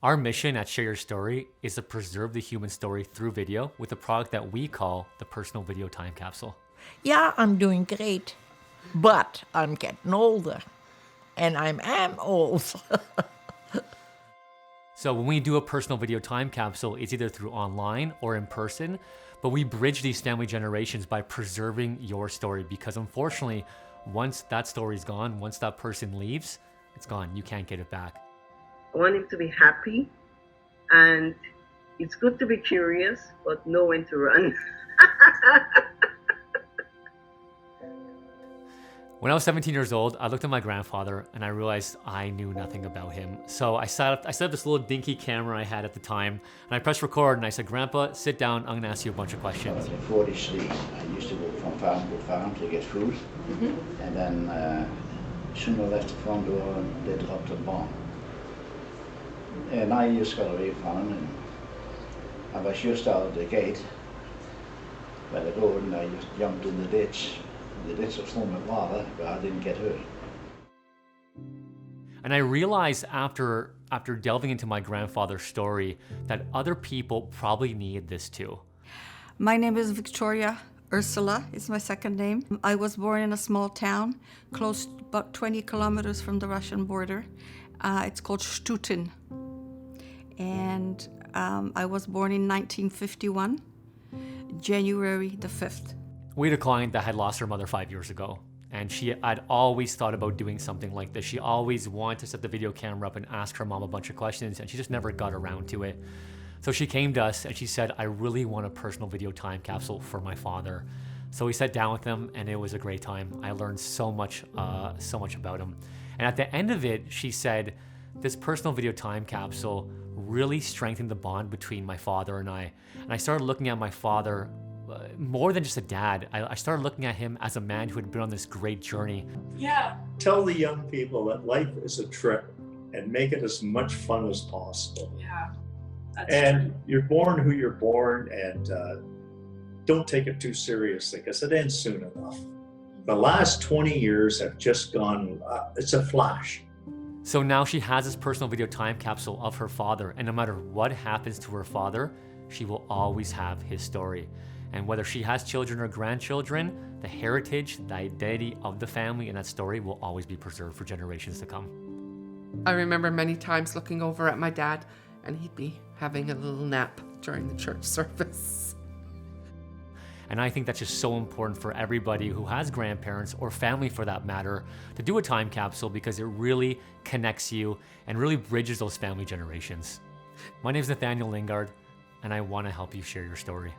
Our mission at Share Your Story is to preserve the human story through video with a product that we call the Personal Video Time Capsule. Yeah, I'm doing great, but I'm getting older, and I'm old. So when we do a Personal Video Time Capsule, it's either through online or in person, but we bridge these family generations by preserving your story because unfortunately, once that story's gone, once that person leaves, it's gone. You can't get it back. I want him to be happy, and it's good to be curious, but know when to run. When I was 17 years old, I looked at my grandfather and I realized I knew nothing about him. So I set up this little dinky camera I had at the time, and I pressed record and I said, "Grandpa, sit down, I'm gonna ask you a bunch of questions." Before they sleep, I used to go from farm to farm to get food, and then soon I left the front door and they dropped a bomb. And I just got away from him, and I was just out of the gate by the road, and I just jumped in the ditch. The ditch was full of water, but I didn't get hurt. And I realized after delving into my grandfather's story that other people probably need this too. My name is Victoria. Ursula is my second name. I was born in a small town, close, about 20 kilometers from the Russian border. It's called Stutin. And I was born in 1951, January the 5th. We had a client that had lost her mother 5 years ago, and I'd always thought about doing something like this. She always wanted to set the video camera up and ask her mom a bunch of questions, and she just never got around to it. So she came to us and she said, "I really want a personal video time capsule for my father." So we sat down with him, and it was a great time. I learned so much about him. And at the end of it, she said, "This personal video time capsule really strengthened the bond between my father and I." And I started looking at my father more than just a dad. I started looking at him as a man who had been on this great journey. Yeah. Tell the young people that life is a trip and make it as much fun as possible. Yeah. And you're born who you're born, and don't take it too seriously because it ends soon enough. The last 20 years have just gone, it's a flash. So now she has this personal video time capsule of her father, and no matter what happens to her father, she will always have his story. And whether she has children or grandchildren, the heritage, the identity of the family and that story will always be preserved for generations to come. I remember many times looking over at my dad, and he'd be having a little nap during the church service. And I think that's just so important for everybody who has grandparents or family for that matter to do a time capsule because it really connects you and really bridges those family generations. My name is Nathaniel Lingard, and I want to help you share your story.